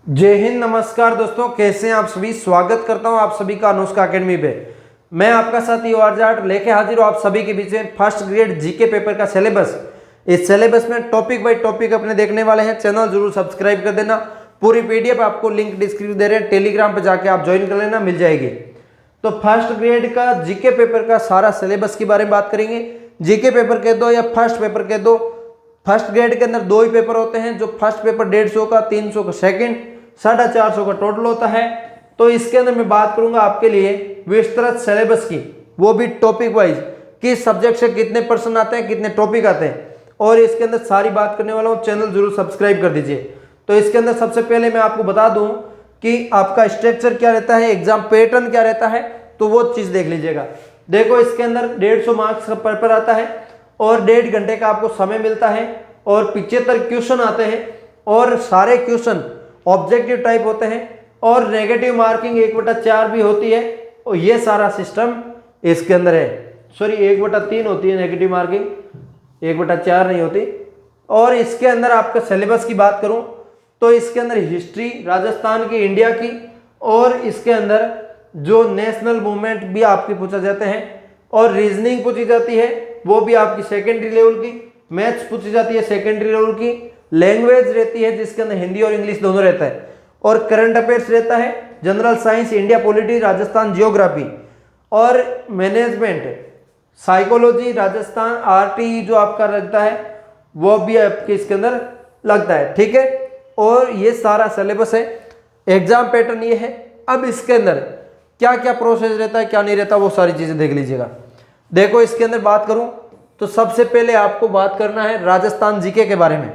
जय हिंद, नमस्कार दोस्तों, कैसे हैं आप सभी। स्वागत करता हूं आप सभी का अनुष्का एकेडमी पे। मैं आपका साथी आर्ट लेके हाजिर हूं आप सभी के बीच में फर्स्ट ग्रेड जीके पेपर का सिलेबस। इस सिलेबस में टॉपिक बाय टॉपिक अपने देखने वाले हैं। चैनल जरूर सब्सक्राइब कर देना। पूरी पीडीएफ आपको लिंक डिस्क्रिप्शन दे रहे हैं, टेलीग्राम पर जाके आप ज्वाइन कर लेना, मिल जाएगी। तो फर्स्ट ग्रेड का जीके पेपर का सारा सिलेबस के बारे में बात करेंगे। जीके पेपर कह दो या फर्स्ट पेपर कह दो, फर्स्ट ग्रेड के अंदर दो ही पेपर होते हैं। जो फर्स्ट पेपर 150 का, 300 का सेकंड, 450 का टोटल होता है। तो इसके अंदर मैं बात करूंगा आपके लिए विस्तृत सिलेबस की, वो भी टॉपिक वाइज, किस सब्जेक्ट से कितने प्रश्न आते हैं, कितने टॉपिक आते हैं, और इसके अंदर सारी बात करने वाला हूं। चैनल जरूर सब्सक्राइब कर दीजिए। तो इसके अंदर सबसे पहले मैं आपको बता दूं कि आपका स्ट्रक्चर क्या रहता है, एग्जाम पैटर्न क्या रहता है, तो वो चीज देख लीजिएगा। देखो, इसके अंदर 150 मार्क्स का पेपर आता है और 1.5 घंटे का आपको समय मिलता है और 75 क्वेश्चन आते हैं और सारे क्वेश्चन ऑब्जेक्टिव टाइप होते हैं और नेगेटिव मार्किंग 1/4 भी होती है। और ये सारा सिस्टम इसके अंदर है। सॉरी, 1/3 होती है नेगेटिव मार्किंग, 1/4 नहीं होती। और इसके अंदर आपका सिलेबस की बात करूं तो इसके अंदर हिस्ट्री राजस्थान की, इंडिया की, और इसके अंदर जो नेशनल मूवमेंट भी आपके पूछा जाते हैं और रीजनिंग पूछी जाती है, वो भी आपकी सेकेंडरी लेवल की। मैथ्स पूछी जाती है सेकेंडरी लेवल की। लैंग्वेज रहती है जिसके अंदर हिंदी और इंग्लिश दोनों रहता है। और करंट अफेयर्स रहता है, general science, India polity, Rajasthan geography, और मैनेजमेंट, साइकोलॉजी, राजस्थान आरटी जो आपका लगता है वो भी आपके इसके अंदर लगता है। ठीक है, और ये सारा सिलेबस है। एग्जाम पैटर्न ये है। अब इसके अंदर क्या क्या प्रोसेस रहता है, क्या नहीं रहता, वो सारी चीजें देख लीजिएगा। देखो, इसके अंदर बात करूं तो सबसे पहले आपको बात करना है राजस्थान जीके के बारे में।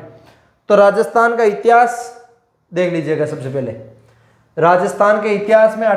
तो राजस्थान का इतिहास देख लीजिएगा। सबसे पहले राजस्थान के इतिहास में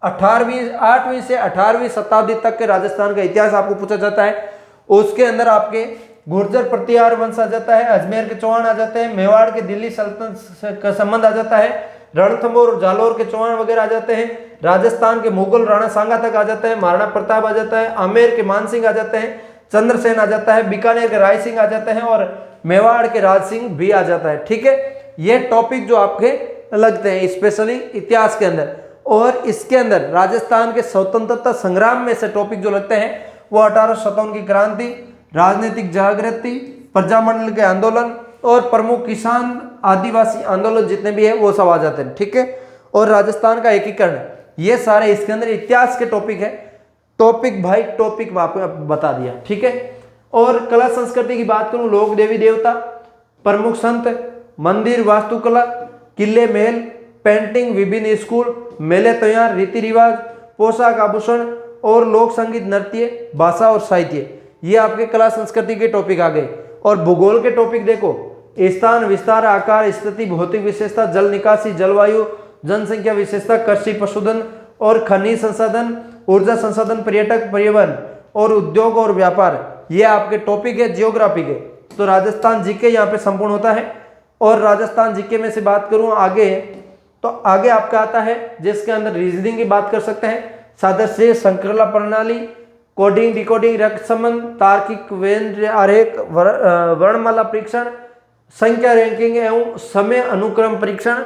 8वीं से 18वीं शताब्दी तक के राजस्थान का इतिहास आपको पूछा जाता है। उसके अंदर आपके गुर्जर प्रतिहार वंश आ जाता है, अजमेर के चौहान आ जाते हैं, मेवाड़ के दिल्ली सल्तनत का संबंध आ जाता है, रणथंभौर और जालोर के चौहान वगैरह आ जाते हैं, राजस्थान के मुगल राणा सांगा तक आ जाता है, महाराणा प्रताप आ जाता है, आमेर के मानसिंह आ जाते हैं, चंद्रसेन आ जाता है, बीकानेर के राय सिंह आ जाते हैं और मेवाड़ के राज सिंह भी आ जाता है। ठीक है, ये टॉपिक जो आपके लगते हैं स्पेशली इतिहास के अंदर। और इसके अंदर राजस्थान के स्वतंत्रता संग्राम में से टॉपिक जो लगते हैं वो 1857 की क्रांति, राजनीतिक जागृति, प्रजामंडल के आंदोलन और प्रमुख किसान आदिवासी आंदोलन जितने भी है वो सब आ जाते हैं। ठीक है, और राजस्थान का एकीकरण, ये सारे इसके अंदर इतिहास के टॉपिक है। टॉपिक भाई टॉपिक आपको बता दिया। ठीक है, और कला संस्कृति की बात करूं, लोक देवी देवता, प्रमुख संत, मंदिर, वास्तुकला, किले महल, पेंटिंग, विभिन्न स्कूल, मेले त्योहार, रीति रिवाज, पोशाक आभूषण और लोक संगीत, नृत्य, भाषा और साहित्य, ये आपके कला संस्कृति के टॉपिक आ गए। और भूगोल के टॉपिक देखो, स्थान, विस्तार, आकार, स्थिति, भौतिक विशेषता, जल निकासी, जलवायु, जनसंख्या विशेषता, कृषि, पशुधन और खनिज संसाधन, ऊर्जा संसाधन, पर्यटक, पर्यावरण और उद्योग और व्यापार, ये आपके टॉपिक है जियोग्राफी के। तो राजस्थान जीके यहाँ पे संपूर्ण होता है। और राजस्थान जीके में से बात करूं आगे, तो आगे आपका आता है जिसके अंदर रीजनिंग की बात कर सकते हैं, सादृश्य, श्रृंखला प्रणाली, कोडिंग, डिकोडिंग, रक्त संबंध, तार्किक व्यंजन आरेख, वर्णमाला परीक्षण, संख्या रैंकिंग एवं समय अनुक्रम परीक्षण,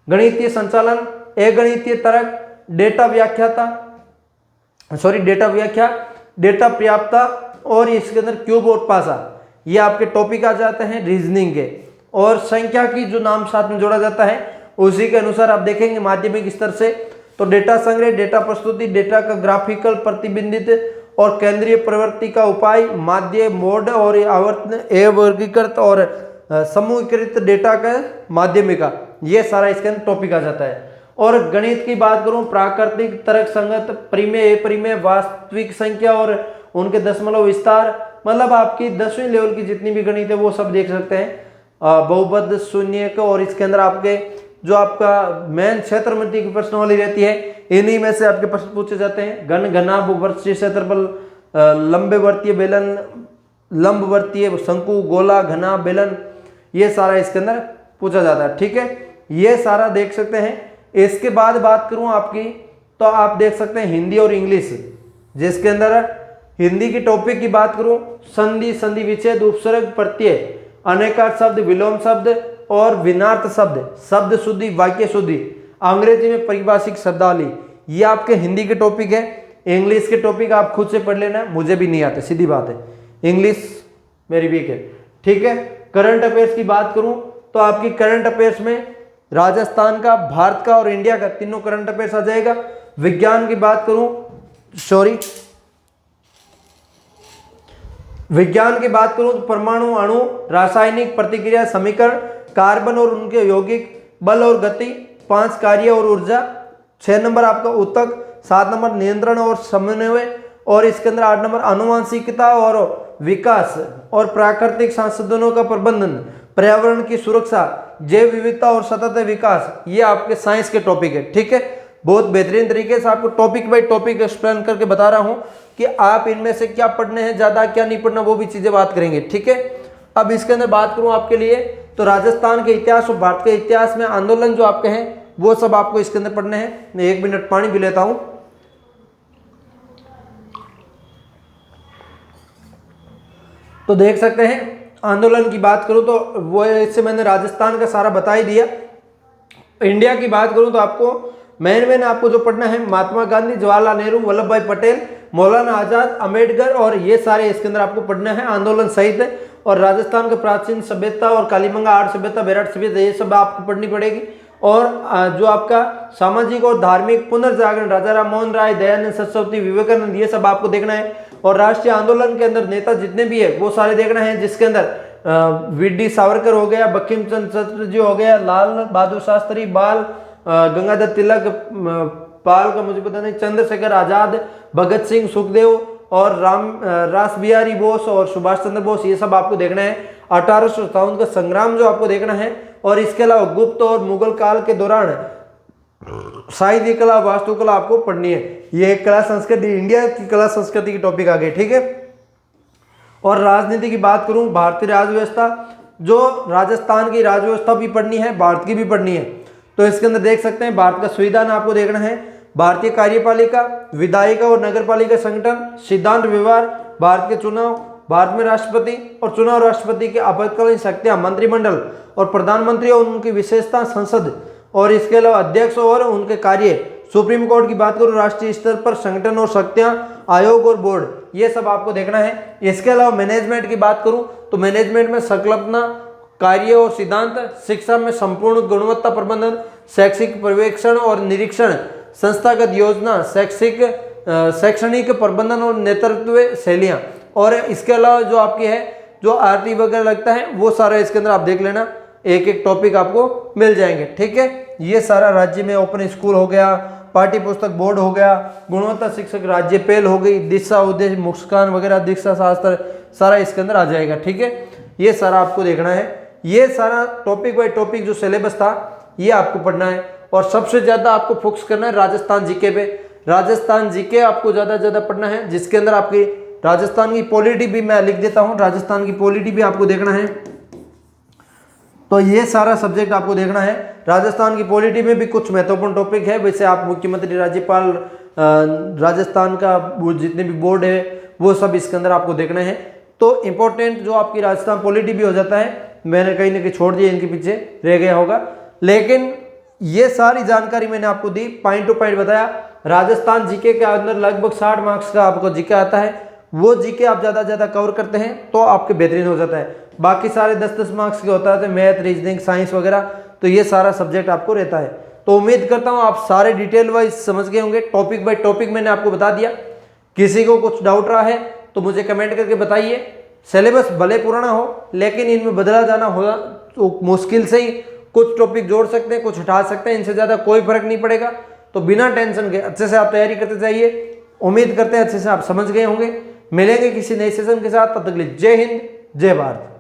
गणितीय संचालन, अगणितीय तर्क, डेटा व्याख्या, डेटा पर्याप्तता, और इसके अंदर क्यूब और पासा, ये आपके टॉपिक आ जाते हैं रीजनिंग के। और संख्या की जो नाम साथ में जोड़ा जाता है उसी के अनुसार आप देखेंगे माध्यमिक स्तर से, तो डेटा संग्रह, डेटा प्रस्तुति, डेटा का ग्राफिकल प्रतिबिंबित और केंद्रीय प्रवृत्ति का उपाय, माध्य, मोड और आवर्तन, वर्गीकृत और समूहीकृत डेटा का माध्यमिका, ये सारा इसके अंदर टॉपिक आ जाता है। और गणित की बात करूं, प्राकृतिक, तर्क संगत, परिमेय, अपरिमेय, वास्तविक संख्या और उनके दशमलव विस्तार, मतलब आपकी 10वीं लेवल की जितनी भी गणित है वो सब देख सकते हैं। बहुपद, शून्य को, और इसके अंदर आपके जो आपका मेन क्षेत्रमिति की प्रश्नावली रहती है, इन्हीं में से आपके प्रश्न पूछे जाते हैं। घन, घना, भूवर्षीय क्षेत्रफल, लंबवर्तीय बेलन, लंबवर्तीय शंकु, गोला, घना, बेलन, ये सारा इसके अंदर पूछा जाता है। ठीक है, ये सारा देख सकते हैं। इसके बाद बात करूं आपकी, तो आप देख सकते हैं हिंदी और इंग्लिश, जिसके अंदर हिंदी की टॉपिक की बात करूं, संधि, संधि विच्छेद, उपसर्ग, प्रत्यय, अनेका शब्द, विलोम शब्द और विनार्थ शब्द, शब्द शुद्धि, वाक्य शुद्धि, अंग्रेजी में परिभाषिक शब्दावली, ये आपके हिंदी के टॉपिक है। इंग्लिश के टॉपिक आप खुद से पढ़ लेना, मुझे भी नहीं आते, सीधी बात है, इंग्लिश मेरी वीक है, ठीक है। करंट अफेयर्स की बात करूं तो आपकी करंट अफेयर्स में राजस्थान का, भारत का और इंडिया का तीनों करंट अफेयर्स आ जाएगा। विज्ञान की बात करूं, विज्ञान की बात करूं तो परमाणु, अणु, रासायनिक प्रतिक्रिया, समीकरण, कार्बन और उनके यौगिक, बल और गति, 5 कार्य और ऊर्जा, 6 नंबर आपका ऊतक, 7 नंबर नियंत्रण और समन्वय, और इसके अंदर 8 नंबर आनुवंशिकता और विकास और प्राकृतिक संसाधनों का प्रबंधन, पर्यावरण की सुरक्षा, जैव विविधता और सतत विकास, ये आपके साइंस के टॉपिक है, ठीक है। बहुत बेहतरीन तरीके से आपको टॉपिक बाय टॉपिक एक्सप्लेन करके बता रहा हूं कि आप इनमें से क्या पढ़ने हैं, ज्यादा क्या नहीं पढ़ना, वो भी चीजें बात करेंगे, ठीक है। अब इसके अंदर बात करूं आपके लिए तो राजस्थान के इतिहास और भारत के इतिहास में आंदोलन जो आपके हैं वो सब आपको इसके अंदर पढ़ने हैं। मैं 1 मिनट पानी पी लेता हूं। तो देख सकते हैं आंदोलन की बात करूं तो वो, इससे मैंने राजस्थान का सारा बता ही दिया। इंडिया की बात करूं तो आपको मेन आपको जो पढ़ना है, महात्मा गांधी, जवाहरलाल नेहरू, वल्लभ भाई पटेल, मौलाना आजाद, अम्बेडकर, और ये सारे इसके अंदर आपको पढ़ना है आंदोलन सहित। और राजस्थान का प्राचीन सभ्यता और कालीबंगा आर्ट सभ्यता, बेरठ सभ्यता, ये सब आपको पढ़नी पड़ेगी। और जो आपका सामाजिक और धार्मिक पुनर्जागरण, राजा राम मोहन राय, दयानंद सरस्वती, विवेकानंद, ये सब आपको देखना है। और राष्ट्रीय आंदोलन के अंदर नेता जितने भी है वो सारे देखना है, जिसके अंदर वी.डी. सावरकर हो गया, बंकिम चंद्र चटर्जी हो गया, लाल बहादुर शास्त्री, बाल गंगाधर तिलक, पाल का मुझे पता नहीं, चंद्रशेखर आजाद, भगत सिंह, सुखदेव और रास बिहारी बोस और सुभाष चंद्र बोस, ये सब आपको देखना है। 1857 का संग्राम जो आपको देखना है। और इसके अलावा गुप्त और मुगल काल के दौरान साहित्य कला, वास्तुकला आपको पढ़नी है। ये कला संस्कृति, इंडिया की कला संस्कृति की टॉपिक आ गई, ठीक है। और राजनीति की बात करूं, भारतीय राजव्यवस्था, जो राजस्थान की राजव्यवस्था भी पढ़नी है, भारत की भी पढ़नी है। तो इसके अंदर देख सकते हैं भारत का संविधान आपको देखना है, भारतीय कार्यपालिका, विधायिका और नगरपालिका संगठन, सिद्धांत व्यवहार, भारत के चुनाव, भारत में राष्ट्रपति और चुनाव राष्ट्रपति के आपातकालीन शक्तियां, मंत्रिमंडल और प्रधानमंत्री और उनकी विशेषता, संसद, और इसके अलावा अध्यक्ष और उनके कार्य, सुप्रीम कोर्ट की बात करूं, राष्ट्रीय स्तर पर संगठन और शक्तियां, आयोग और बोर्ड, ये सब आपको देखना है। इसके अलावा मैनेजमेंट की बात करूं तो मैनेजमेंट में संकल्पना, कार्य और सिद्धांत, शिक्षा में संपूर्ण गुणवत्ता प्रबंधन, शैक्षिक पर्यवेक्षण और निरीक्षण, संस्थागत योजना, शैक्षणिक प्रबंधन और नेतृत्व शैलियां। और इसके अलावा जो आपकी है, जो आरटी वगैरह लगता है, वो सारा इसके अंदर आप देख लेना, एक एक टॉपिक आपको मिल जाएंगे, ठीक है। ये सारा राज्य में ओपन स्कूल हो गया, पाठ्य पुस्तक बोर्ड हो गया, गुणवत्ता शिक्षक राज्य पहल हो गई, दिशा उद्देश्य, मुस्कान वगैरह, दीक्षा शास्त्र, सारा इसके अंदर आ जाएगा, ठीक है। ये सारा आपको देखना है। ये सारा टॉपिक बाय टॉपिक जो सिलेबस था ये आपको पढ़ना है। और सबसे ज्यादा आपको फोकस करना है राजस्थान जीके पे। राजस्थान जीके आपको ज्यादा ज्यादा पढ़ना है, जिसके अंदर आपकी राजस्थान की पॉलिटी भी मैं लिख देता हूं, राजस्थान की पॉलिटी भी आपको देखना है। तो ये सारा सब्जेक्ट आपको देखना है। राजस्थान की पॉलिटी में भी कुछ महत्वपूर्ण टॉपिक है, वैसे आप मुख्यमंत्री, राज्यपाल, राजस्थान का जितने भी बोर्ड है वो सब इसके अंदर आपको देखना है। तो इंपॉर्टेंट जो आपकी राजस्थान पॉलिटी भी हो जाता है, मैंने कहीं ना कहीं छोड़ दिया, इनके पीछे रह गया होगा, लेकिन ये सारी जानकारी मैंने आपको दी, पॉइंट टू पॉइंट बताया। राजस्थान जीके के अंदर लगभग 60 मार्क्स का आपको जीके आता है, वो जीके आप ज्यादा ज्यादा कवर करते हैं तो आपके बेहतरीन हो जाता है। बाकी सारे 10-10 मार्क्स के होता है, तो मैथ, रीजनिंग, साइंस वगैरह, तो ये सारा सब्जेक्ट आपको रहता है। तो उम्मीद करता हूँ आप सारे डिटेल वाइज समझ गए होंगे, टॉपिक बाय टॉपिक मैंने आपको बता दिया। किसी को कुछ डाउट रहा है तो मुझे कमेंट करके बताइए। सिलेबस भले पुराना हो, लेकिन इनमें बदला जाना होगा तो मुश्किल से ही कुछ टॉपिक जोड़ सकते हैं, कुछ हटा सकते हैं, इनसे ज़्यादा कोई फर्क नहीं पड़ेगा। तो बिना टेंशन के अच्छे से आप तैयारी करते जाइए। उम्मीद करते हैं अच्छे से आप समझ गए होंगे। मिलेंगे किसी नए सेशन के साथ, तब तक के लिए जय हिंद, जय भारत।